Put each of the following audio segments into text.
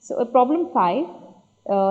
So problem 5,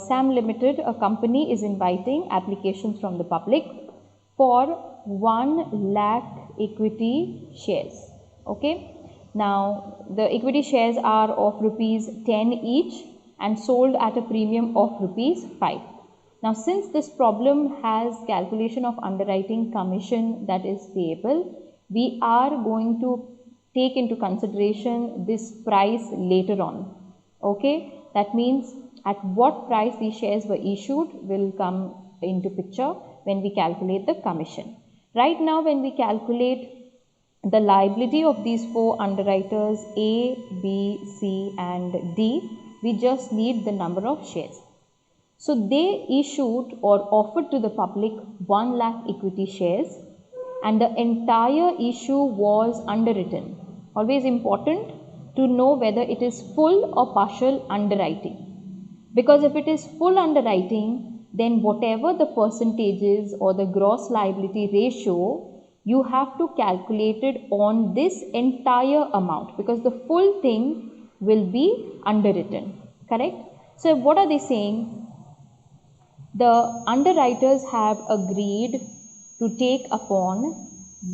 Sam Limited, a company, is inviting applications from the public for 1 lakh equity shares. Okay. Now the equity shares are of rupees 10 each and sold at a premium of rupees 5. Now since this problem has calculation of underwriting commission that is payable, we are going to take into consideration this price later on. Okay, that means at what price these shares were issued will come into picture when we calculate the commission. Right now, when we calculate the liability of these 4 underwriters A, B, C and D, we just need the number of shares. So they issued or offered to the public 1 lakh equity shares and the entire issue was underwritten. Always important to know whether it is full or partial underwriting. Because if it is full underwriting, then whatever the percentages or the gross liability ratio, you have to calculate it on this entire amount because the full thing will be underwritten. Correct? So what are they saying? The underwriters have agreed to take upon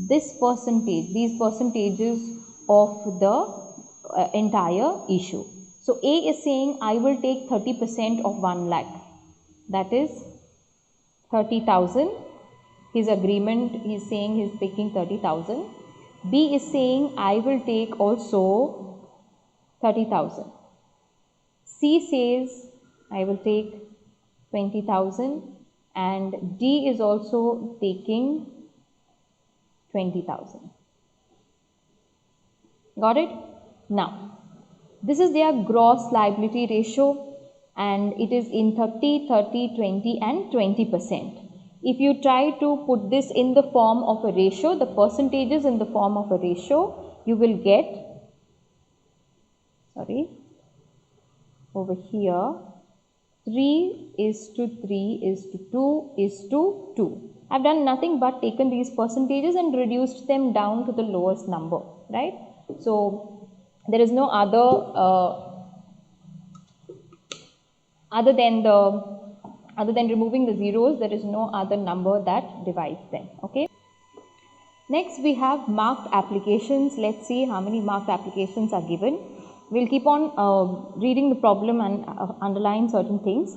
this percentage, these percentages of the entire issue. So A is saying I will take 30% of 1 lakh, that is 30,000. His agreement, he is saying he is taking 30,000. B is saying I will take also 30,000. C says I will take 20,000 and D is also taking 20,000. Got it? Now, this is their gross liability ratio and it is in 30, 30, 20 and 20%. If you try to put this in the form of a ratio, the percentages in the form of a ratio, you will get, over here, 3:3:2:2. I've done nothing but taken these percentages and reduced them down to the lowest number, right? So there is no other than removing the zeros, there is no other number that divides them. Okay. Next we have marked applications. Let's see how many marked applications are given. We'll keep on reading the problem and underline certain things.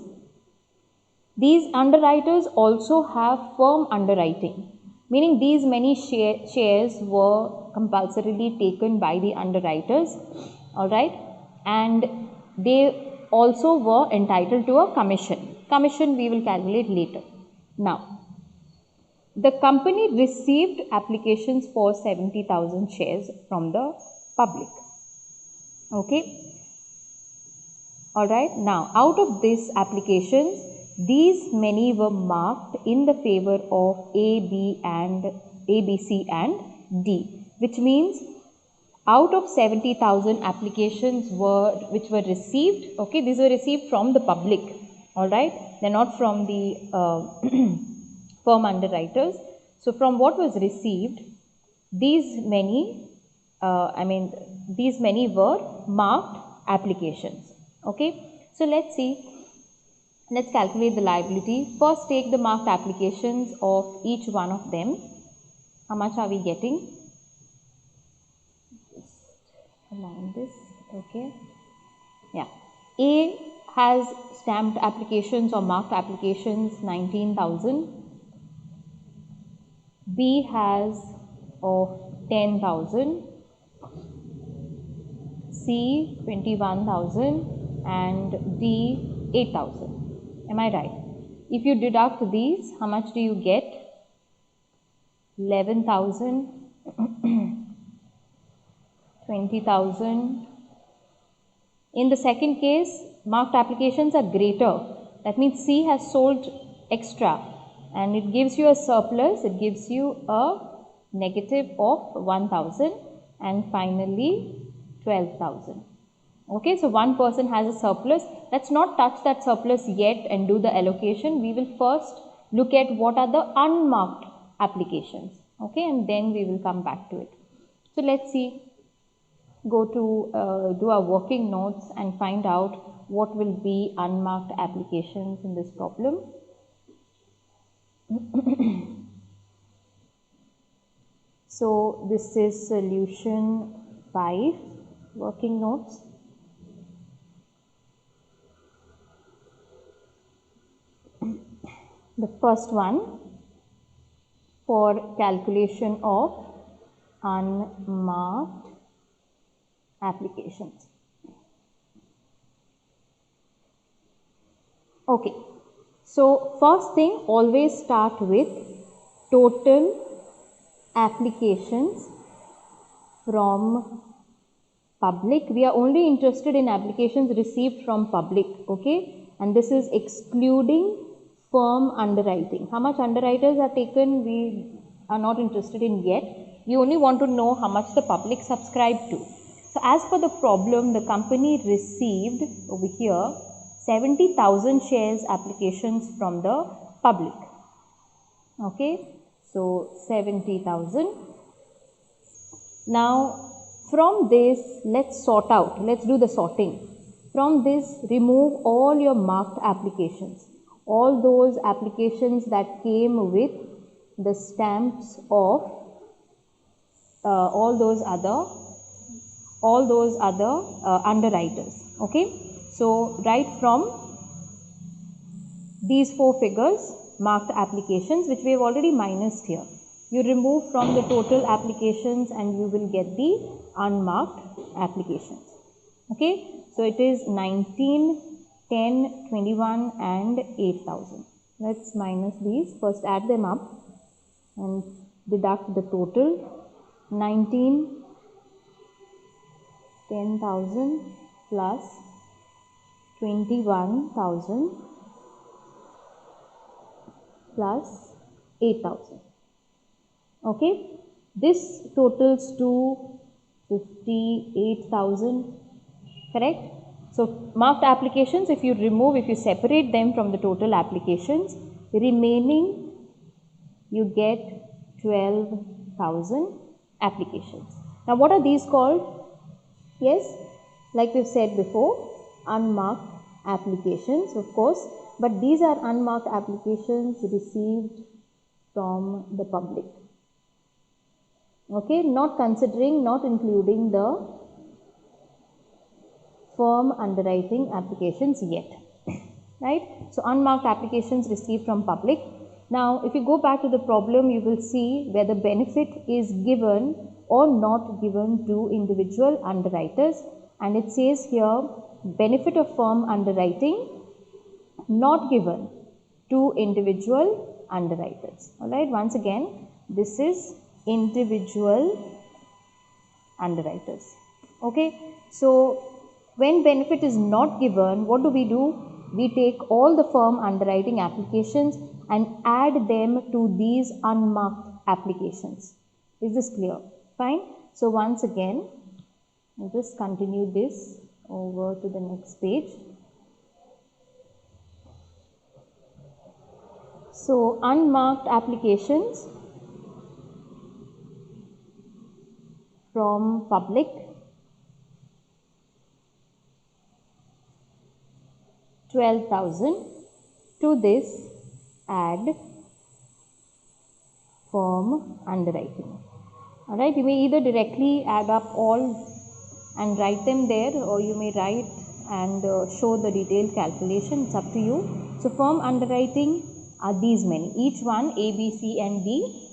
These underwriters also have firm underwriting, meaning these many shares were compulsorily taken by the underwriters, alright, and they also were entitled to a commission. Commission we will calculate later. Now, the company received applications for 70,000 shares from the public. Okay. Alright. Now, out of these applications, these many were marked in the favor of A, B, C and D, which means out of 70,000 applications which were received, okay, these were received from the public, alright, they're not from the firm underwriters. So from what was received, these many were marked applications. Okay, so let's calculate the liability. First take the marked applications of each one of them. How much are we getting? Just align this. Okay, yeah, A has stamped applications or marked applications 19,000. B has of 10,000, C 21,000 and D 8,000. Am I right? If you deduct these, how much do you get? 11,000, 20,000. In the second case, marked applications are greater. That means C has sold extra and it gives you a surplus. It gives you a negative of 1,000 and finally 12,000. Okay, so one person has a surplus. Let's not touch that surplus yet and do the allocation. We will first look at what are the unmarked applications. Okay, and then we will come back to it. So let's see, go to do our working notes and find out what will be unmarked applications in this problem. So this is solution 5, working notes. The first one, for calculation of unmarked applications. Okay, so first thing, always start with total applications from public. We are only interested in applications received from public, okay, and this is excluding firm underwriting. How much underwriters are taken, we are not interested in yet. We only want to know how much the public subscribed to. So as per the problem, the company received over here 70,000 shares applications from the public. Okay, so 70,000. Now from this, let's sort out, let's do the sorting. From this, remove all your marked applications, all those applications that came with the stamps of all those other underwriters. Okay, so right from these 4 figures, marked applications, which we have already minused here, you remove from the total applications and you will get the unmarked applications. Okay, so it is 19, 10, 21 and 8,000. Let's minus these. First add them up and deduct the total. 19, 10,000 plus 21,000 plus 8,000. Okay, this totals to 58,000, correct? So marked applications, if you separate them from the total applications, the remaining you get 12,000 applications. Now what are these called? Yes, like we've said before, unmarked applications, of course, but these are unmarked applications received from the public. Okay, not including the firm underwriting applications yet, right? So unmarked applications received from public. Now if you go back to the problem, you will see where the benefit is given or not given to individual underwriters, and it says here benefit of firm underwriting not given to individual underwriters. Alright, once again, this is individual underwriters. Okay, so when benefit is not given, what do? We take all the firm underwriting applications and add them to these unmarked applications. Is this clear? Fine. So once again, I'll just continue this over to the next page. So unmarked applications from public, 12,000. To this add firm underwriting. Alright, you may either directly add up all and write them there, or you may write and show the detailed calculation. It's up to you. So firm underwriting are these many. Each one, A, B, C and D,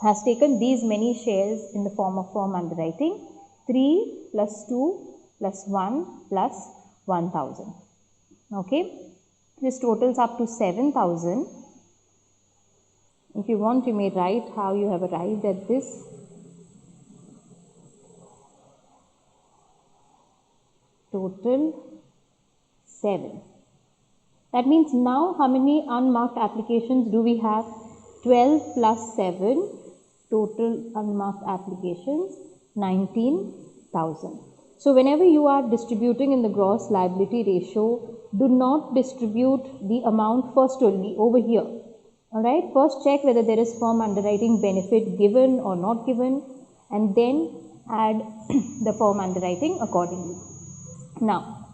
has taken these many shares in the form of firm underwriting. 3 plus 2 plus 1 plus 1,000. Okay, this totals up to 7,000. If you want, you may write how you have arrived at this. Total 7. That means now how many unmarked applications do we have? 12 plus 7, total unmarked applications 19,000. So whenever you are distributing in the gross liability ratio, do not distribute the amount first only over here. Alright, first check whether there is firm underwriting benefit given or not given, and then add the firm underwriting accordingly. Now,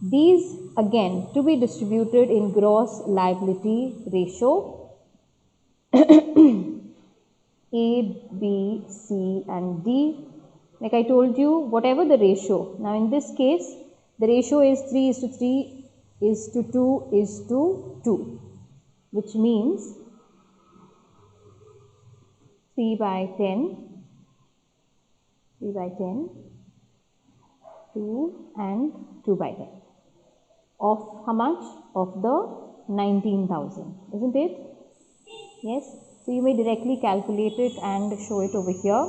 These again to be distributed in gross liability ratio A, B, C and D. Like I told you, whatever the ratio. Now in this case, the ratio is 3 is to 3 is to 2 is to 2, which means 3 by 10, 3 by 10, 2 and 2 by 10. Of how much? Of the 19,000, isn't it? Yes. So you may directly calculate it and show it over here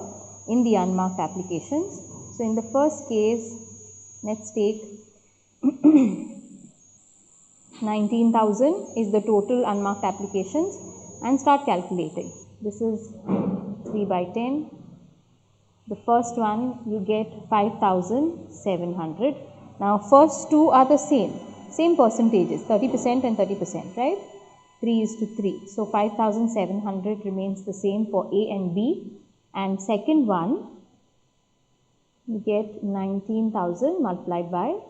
in the unmarked applications. So in the first case, let's take 19,000 is the total unmarked applications and start calculating. This is 3 by 10. The first one you get 5,700. Now first two are the same percentages, 30% and 30%, right? 3 is to 3. So 5,700 remains the same for A and B. And second one, you get 19,000 multiplied by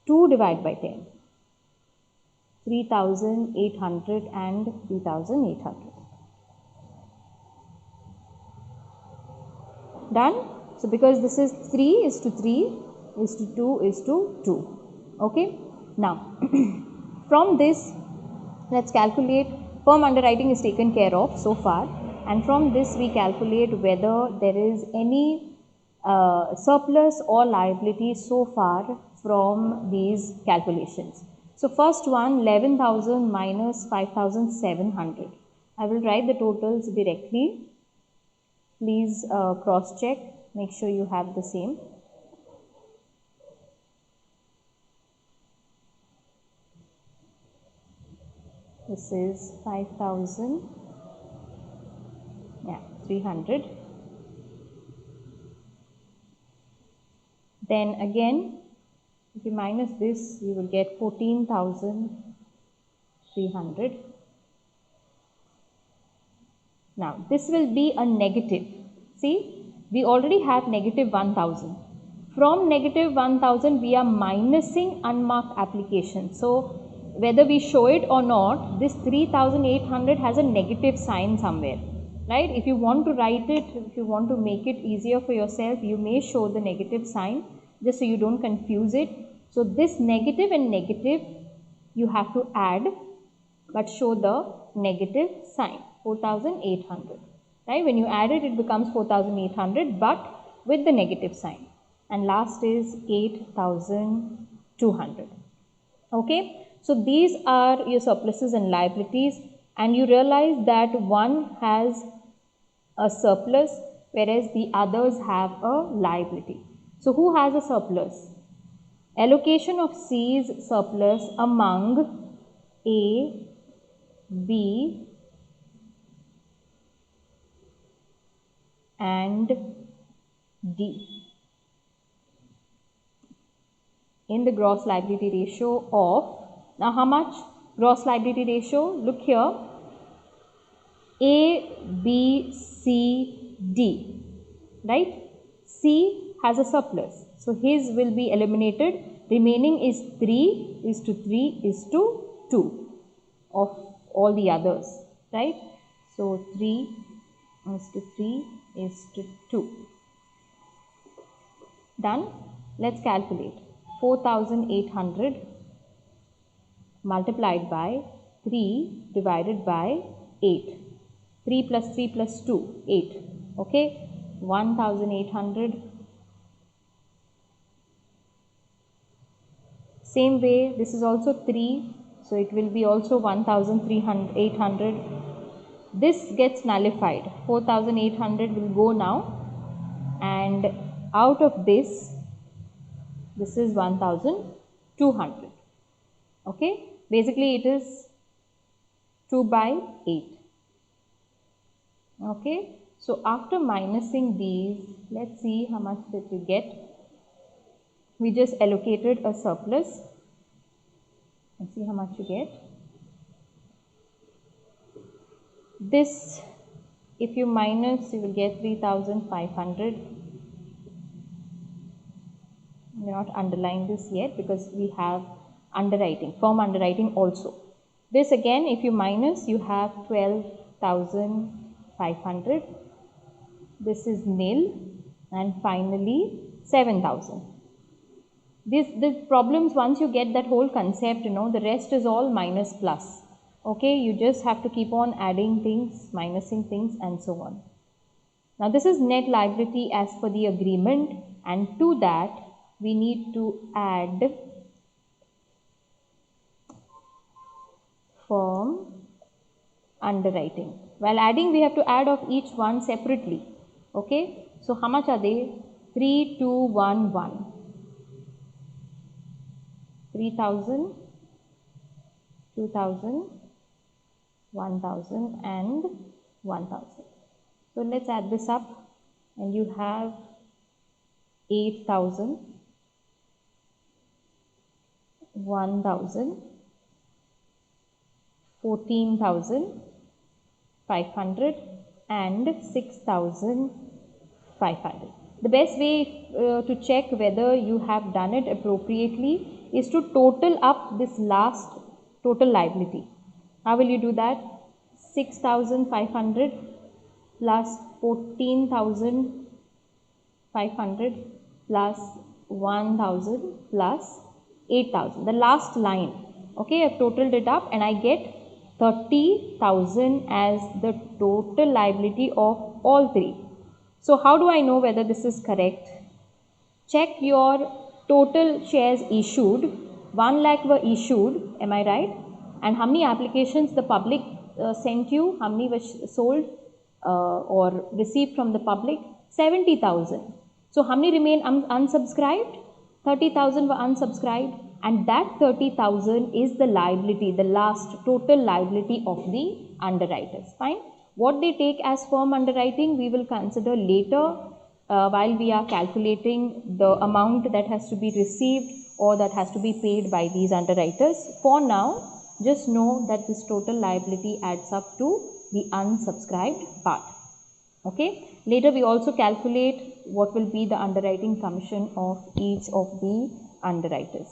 2 divided by 10. 3,800 and 3,800. Done? So because this is 3 is to 3 is to 2 is to 2. Okay? Now, from this, let's calculate. Firm underwriting is taken care of so far, and from this we calculate whether there is any surplus or liability so far from these calculations. So first one, 11,000 minus 5,700. I will write the totals directly. Please cross check, make sure you have the same. This is 5,000, yeah, 300. Then again, if you minus this, you will get 14,300. Now, this will be a negative. See, we already have negative 1,000. From negative 1,000, we are minusing unmarked application. So, whether we show it or not, this 3,800 has a negative sign somewhere, right? If you want to write it, if you want to make it easier for yourself, you may show the negative sign just so you don't confuse it. So, this negative and negative you have to add, but show the negative sign, 4,800, right? When you add it, it becomes 4,800, but with the negative sign. And last is 8,200. Okay, so these are your surpluses and liabilities, and you realize that one has a surplus whereas the others have a liability. So who has a surplus? Allocation of C's surplus among A, B and D in the gross liability ratio of, now how much gross liability ratio? Look here, A, B, C, D, right? C has a surplus, so his will be eliminated. Remaining is 3 is to 3 is to 2 of all the others, right? So 3 is to 3 is to 2. Done? Let's calculate. 4,800 multiplied by 3 divided by 8. 3 plus 3 plus 2, 8. Okay? 1,800. Same way, this is also 3. So it will be also 1,800. This gets nullified. 4,800 will go now. And out of this is 1,200. Okay, basically it is 2 by 8. Okay, so after minusing these, let's see how much that you get. We just allocated a surplus. Let's see how much you get. This, if you minus, you will get 3,500. We not underline this yet because we have underwriting, firm underwriting also. This again, if you minus, you have 12,500. This is nil, and finally 7,000. These problems, once you get that whole concept, the rest is all minus plus. Okay, you just have to keep on adding things, minusing things, and so on. Now this is net liability as per the agreement, and to that we need to add firm underwriting. While adding, we have to add of each one separately. Okay, so how much are they? 3,211. 3,000, 2,000, 1,000 and 1,000. So let's add this up, and you have 8,000, 1,000, 14,500 and 6,500. The best way to check whether you have done it appropriately is to total up this last total liability. How will you do that? 6,500 plus 14,500 plus 1,000 plus 8,000. The last line. Okay, I've totaled it up and I get 30,000 as the total liability of all three. So how do I know whether this is correct? Check your total shares issued. 1 lakh were issued, am I right? And how many applications the public sent you? How many were sold or received from the public? 70,000. So how many remain unsubscribed? 30,000 were unsubscribed, and that 30,000 is the liability, the last total liability of the underwriters. Fine. What they take as firm underwriting, we will consider later while we are calculating the amount that has to be received or that has to be paid by these underwriters. For now, just know that this total liability adds up to the unsubscribed part. Okay. Later we also calculate what will be the underwriting commission of each of the underwriters.